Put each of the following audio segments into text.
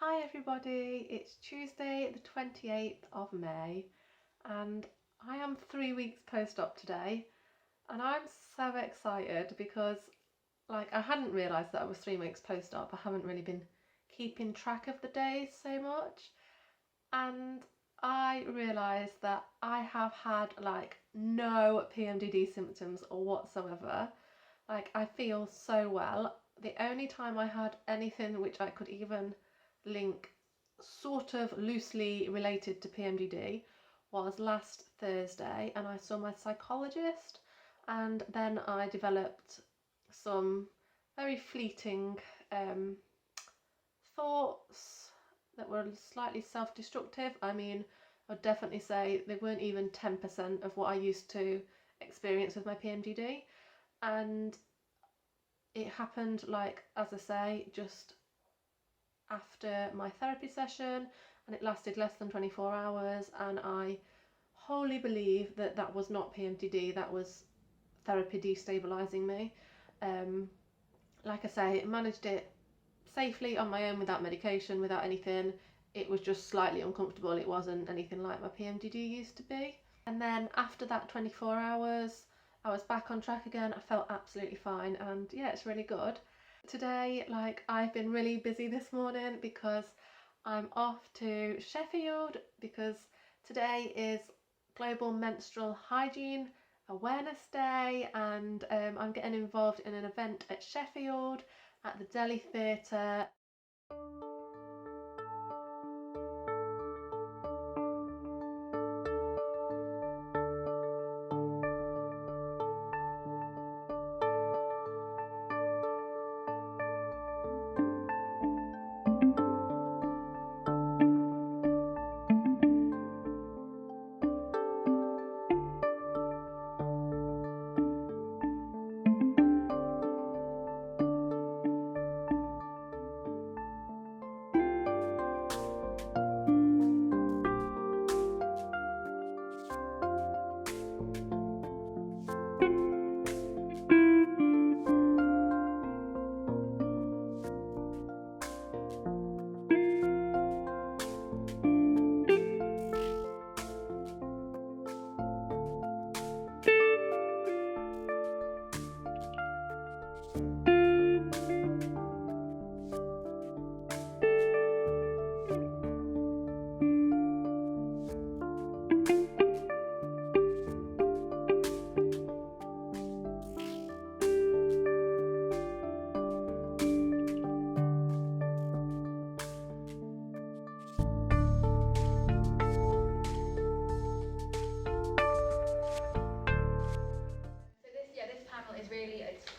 Hi everybody, it's Tuesday the 28th of May and I am 3 weeks post-op today and I'm so excited because I hadn't realised that I was 3 weeks post-op. I haven't really been keeping track of the days so much, and I realised that I have had no PMDD symptoms whatsoever. I feel so well. The only time I had anything which I could even link sort of loosely related to PMDD was last Thursday, and I saw my psychologist, and then I developed some very fleeting thoughts that were slightly self-destructive. I mean, I'd definitely say they weren't even 10% of what I used to experience with my PMDD, and it happened, as I say, just after my therapy session, and it lasted less than 24 hours, and I wholly believe that that was not PMDD, that was therapy destabilising me. Like I say, I managed it safely on my own without medication, without anything. It was just slightly uncomfortable. It wasn't anything like my PMDD used to be. And then after that 24 hours, I was back on track again. I felt absolutely fine, and yeah, it's really good. Today, I've been really busy this morning because I'm off to Sheffield because today is Global Menstrual Hygiene Awareness Day, and I'm getting involved in an event at Sheffield at the Delhi Theatre.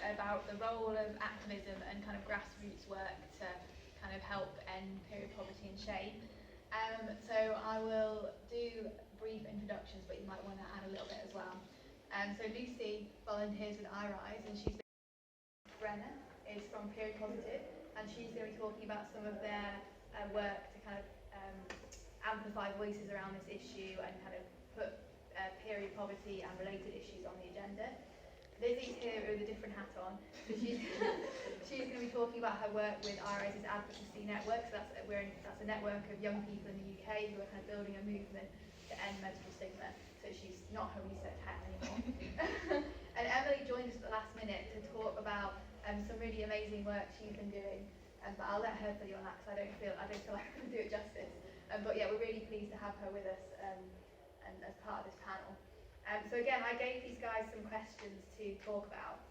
About the role of activism and kind of grassroots work to kind of help end period poverty and shame. So I will do brief introductions, but you might want to add a little bit as well. So Lucy volunteers with iRise, and she's Brenna is from Period Positive, and she's going to be talking about some of their work to kind of amplify voices around this issue and kind of put period poverty and related issues on the agenda. Lizzie's here with a different hat on, so she's going to be talking about her work with iRise's advocacy network. So that's a network of young people in the UK who are kind of building a movement to end menstrual stigma. So she's not her research hat anymore. And Emily joined us at the last minute to talk about some really amazing work she's been doing. But I'll let her fill you on that because I don't feel like I can do it justice. But yeah, we're really pleased to have her with us and as part of this panel. So again, I gave these guys some questions to talk about.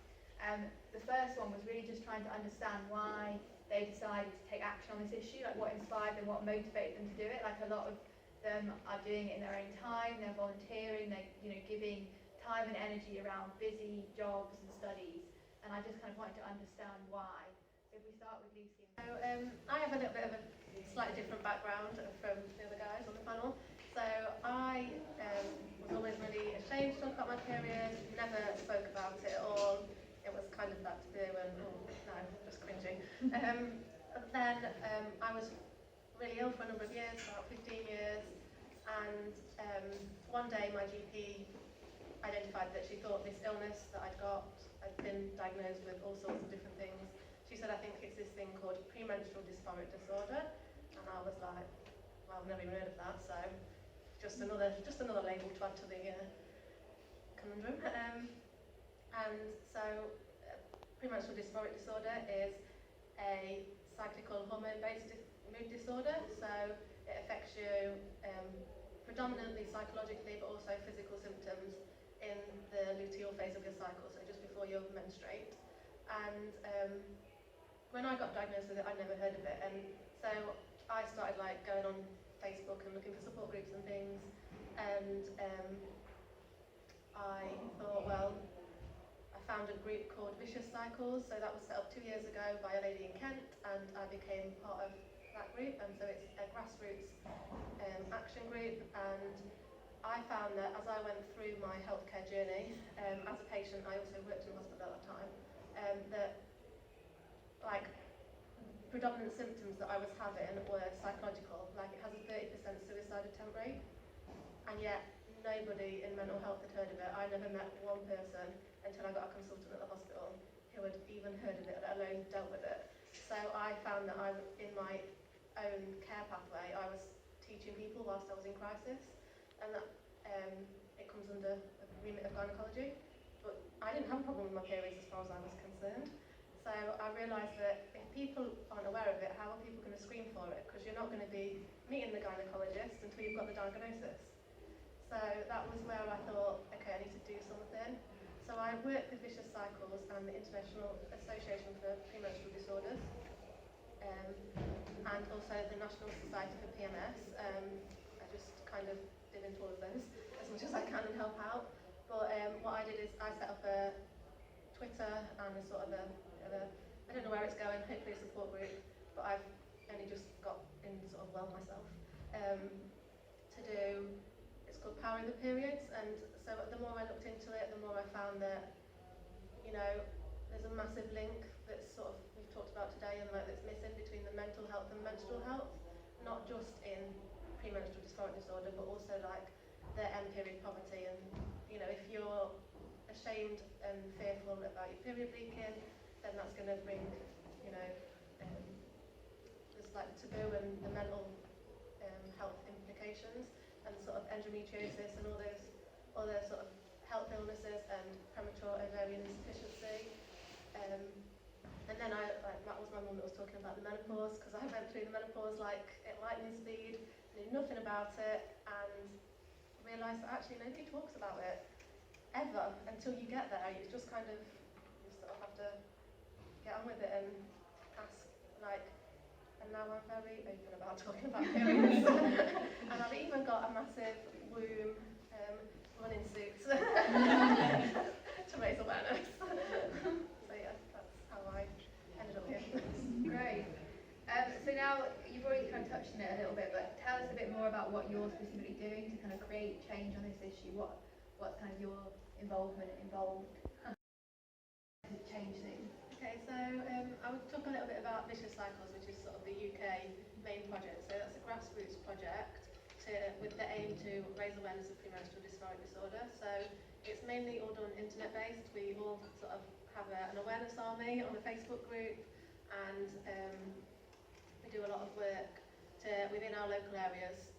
The first one was really just trying to understand why they decided to take action on this issue, like what inspired them, what motivated them to do it. Like a lot of them are doing it in their own time, they're volunteering, they're giving time and energy around busy jobs and studies. And I just kind of wanted to understand why. So if we start with Lucy. So I have a little bit of a slightly different background from the other guys on the panel. So I was always really ashamed to talk about my period, never spoke about it at all. It was kind of that taboo and, no, just cringing. Then I was really ill for a number of years, about 15 years, and one day my GP identified that she thought this illness that I'd got, I'd been diagnosed with all sorts of different things. She said, I think it's this thing called premenstrual dysphoric disorder, and I was like, well, I've never even heard of that, so just another label to add to the conundrum. And so premenstrual dysphoric disorder is a cyclical hormone-based mood disorder, so it affects you predominantly psychologically, but also physical symptoms in the luteal phase of your cycle, so just before you menstruate. And when I got diagnosed with it, I'd never heard of it, and so I started like going on Facebook and looking for support groups and things, and I thought, well, I found a group called Vicious Cycles, so that was set up 2 years ago by a lady in Kent, and I became part of that group, and so it's a grassroots action group. And I found that as I went through my healthcare journey, as a patient, I also worked in hospital at that time, that like predominant symptoms that I was having were psychological. Like it has a 30% suicide attempt rate, and yet nobody in mental health had heard of it. I never met one person until I got a consultant at the hospital who had even heard of it, let alone dealt with it. So I found that in my own care pathway, I was teaching people whilst I was in crisis, and that it comes under the remit of gynecology. But I didn't have a problem with my periods as far as I was concerned. So I realised that if people aren't aware of it, how are people going to screen for it? Because you're not going to be meeting the gynecologist until you've got the diagnosis. So that was where I thought, okay, I need to do something. So I worked with Vicious Cycles and the International Association for Premenstrual Disorders, and also the National Society for PMS. I just kind of did into all of those as much as I can and help out. But what I did is I set up a Twitter and a sort of I don't know where it's going, hopefully a support group, but I've only just got in sort of well myself, to do, it's called Powering the Periods. And so the more I looked into it, the more I found that, you know, there's a massive link that's sort of, we've talked about today, and like that's missing between the mental health and menstrual health, not just in premenstrual dysphoric disorder, but also like the end period poverty. And, you know, if you're ashamed and fearful about your period leaking, then that's going to bring, you know, there's like taboo and the mental health implications, and sort of endometriosis and all those other sort of health illnesses and premature ovarian insufficiency. And then that was my mum that was talking about the menopause, because I went through the menopause like at lightning speed, knew nothing about it, and realised that actually nobody talks about it ever until you get there. You just kind of, you sort of have to get on with it and ask, like, and now I'm very open about talking about periods. And I've even got a massive womb running suit to raise awareness. So yeah, that's how I ended up here. Great. So now you've already kind of touched on it a little bit, but tell us a bit more about what you're specifically doing to kind of create change on this issue. What's kind of your involvement involved to change things? Okay, so I would talk a little bit about Vicious Cycles, which is sort of the UK main project. So that's a grassroots project with the aim to raise awareness of premenstrual dysphoric disorder. So it's mainly all done internet-based. We all sort of have an awareness army on a Facebook group, and we do a lot of work within our local areas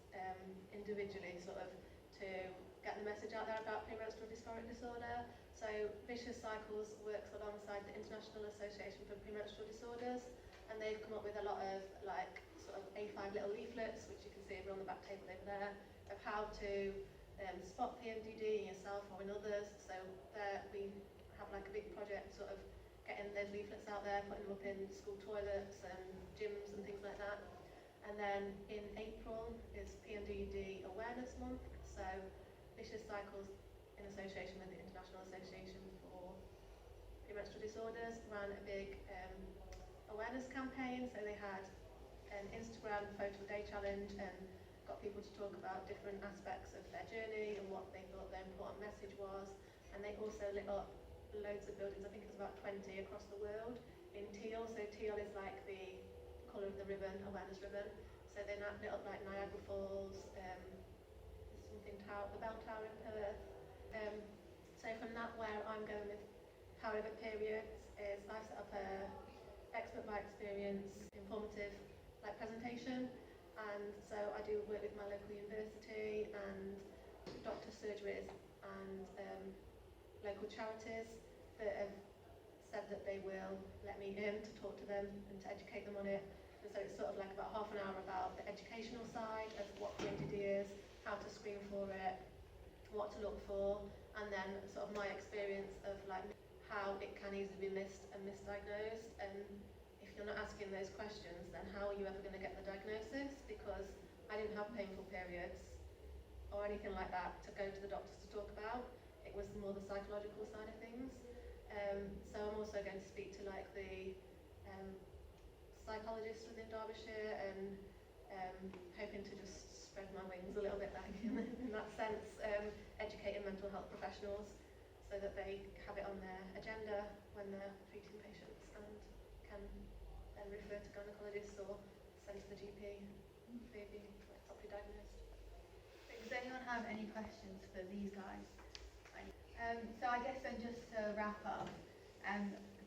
individually, sort of to get the message out there about premenstrual dysphoric disorder. So Vicious Cycles works alongside the International Association for Premenstrual Disorders, and they've come up with a lot of like sort of A5 little leaflets, which you can see over on the back table over there, of how to spot PMDD in yourself or in others. So we have like a big project sort of getting those leaflets out there, putting them up in school toilets and gyms and things like that. And then in April is PMDD Awareness Month, so Vicious Cycles, in association with the International Association for Premenstrual Disorders, ran a big awareness campaign. So they had an Instagram photo day challenge and got people to talk about different aspects of their journey and what they thought their important message was. And they also lit up loads of buildings, I think it was about 20 across the world, in teal. So teal is like the colour of the ribbon, awareness ribbon. So they lit up like Niagara Falls, the Bell Tower in Perth. So from that, where I'm going with Power Over Periods is I've set up a expert by experience, informative like presentation and so I do work with my local university and doctor surgeries and local charities that have said that they will let me in to talk to them and to educate them on it. And so it's sort of like about half an hour about the educational side of what PMDD is, how to screen for it, what to look for, and then sort of my experience of like how it can easily be missed and misdiagnosed. And if you're not asking those questions, then how are you ever going to get the diagnosis? Because I didn't have painful periods or anything like that to go to the doctors to talk about. It was more the psychological side of things. So I'm also going to speak to like the psychologists within Derbyshire and hoping to just spread my wings a little bit like in that sense, educating mental health professionals so that they have it on their agenda when they're treating patients and can then refer to gynecologists or send to the GP for being like, properly diagnosed. Does anyone have any questions for these guys? So I guess then just to wrap up,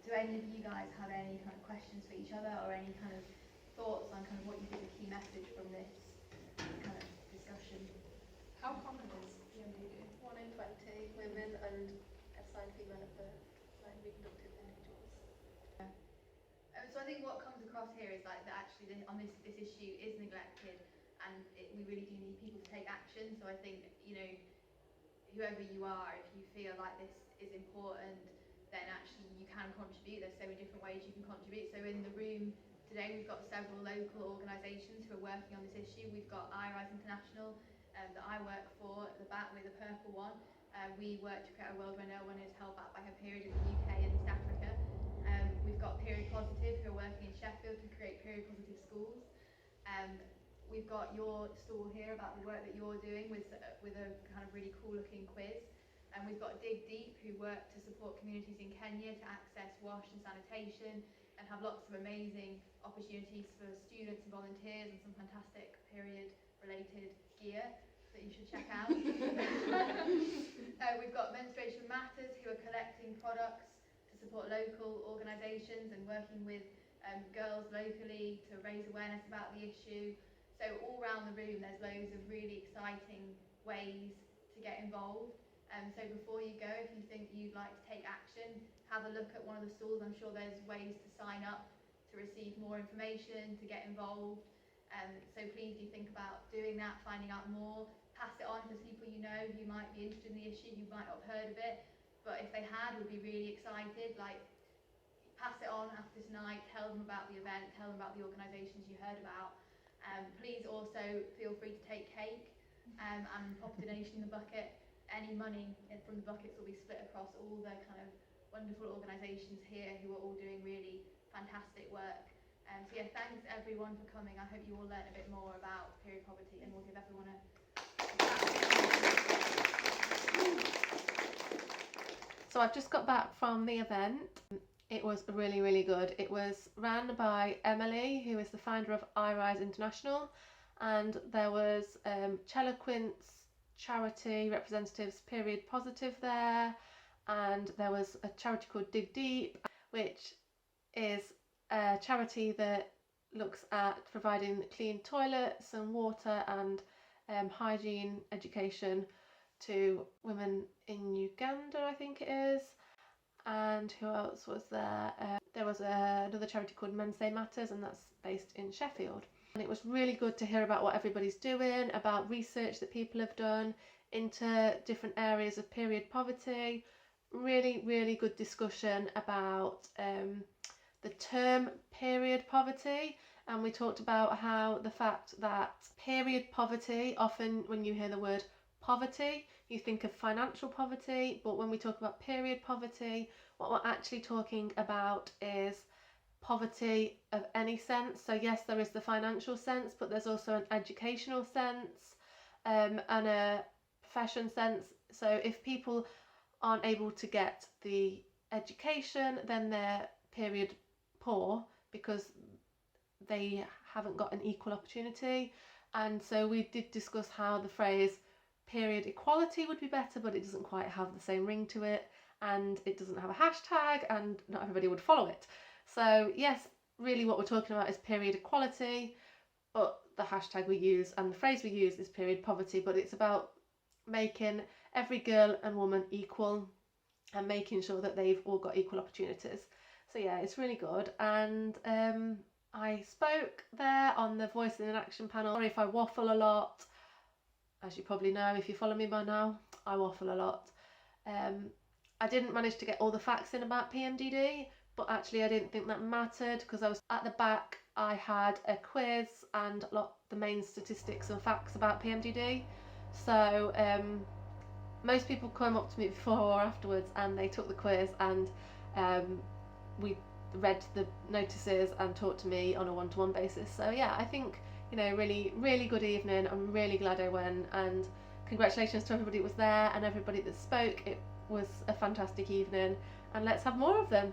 do any of you guys have any kind of questions for each other or any kind of thoughts on kind of what you think the key message from this kind of discussion? How common is PMDD? 1 in 20 women and assigned female at birth, like reproductive individuals. So I think what comes across here is like that actually on this issue is neglected, and we really do need people to take action. So I think, you know, whoever you are, if you feel like this is important, then actually you can contribute. There's so many different ways you can contribute. So in the room today we've got several local organisations who are working on this issue. We've got iRise International that I work for at the back with the purple one. We work to create a world where no one is held back by her period in the UK and East Africa. We've got Period Positive who are working in Sheffield to create period positive schools. We've got your stall here about the work that you're doing with a kind of really cool looking quiz. And we've got Dig Deep who work to support communities in Kenya to access wash and sanitation and have lots of amazing opportunities for students and volunteers and some fantastic period related gear that you should check out. We've got Menstruation Matters who are collecting products to support local organisations and working with girls locally to raise awareness about the issue. So all around the room there's loads of really exciting ways to get involved. So before you go, if you think you'd like to take action, have a look at one of the stalls. I'm sure there's ways to sign up, to receive more information, to get involved. So please do think about doing that, finding out more. Pass it on to people you know who might be interested in the issue, who might not have heard of it, but if they had, would be really excited. Like, pass it on after tonight, tell them about the event, tell them about the organisations you heard about. Please also feel free to take cake and pop a donation in the bucket. Any money from the buckets will be split across all the kind of wonderful organisations here who are all doing really fantastic work. So yeah, thanks everyone for coming. I hope you all learn a bit more about period poverty, and we'll give everyone a So I've just got back from the event. It was really, really good. It was ran by Emily, who is the founder of iRise International, and there was Chella Quint's charity representatives Period Positive there, and there was a charity called Dig Deep, which is a charity that looks at providing clean toilets and water and hygiene education to women in Uganda, I think it is. And who else was there? There was another charity called Men's Day Matters, and that's based in Sheffield. And it was really good to hear about what everybody's doing, about research that people have done into different areas of period poverty. Really, really good discussion about the term period poverty. And we talked about how the fact that period poverty, often when you hear the word poverty, you think of financial poverty, but when we talk about period poverty, what we're actually talking about is poverty of any sense. So yes, there is the financial sense, but there's also an educational sense and a profession sense. So if people aren't able to get the education, then they're period poor because they haven't got an equal opportunity. And so we did discuss how the phrase period equality would be better, but it doesn't quite have the same ring to it, and it doesn't have a hashtag, and not everybody would follow it. So yes, really what we're talking about is period equality, but the hashtag we use and the phrase we use is period poverty, but it's about making every girl and woman equal and making sure that they've all got equal opportunities. So yeah, it's really good. And I spoke there on the Voice in Action panel. Sorry if I waffle a lot. As you probably know, if you follow me by now, I waffle a lot. I didn't manage to get all the facts in about PMDD, but actually I didn't think that mattered because I was at the back. I had a quiz and the main statistics and facts about PMDD. So most people come up to me before or afterwards and they took the quiz, and we read the notices and talked to me on a one-to-one basis. So yeah, I think, you know, really good evening. I'm really glad I went, and congratulations to everybody that was there and everybody that spoke. It was a fantastic evening, and let's have more of them.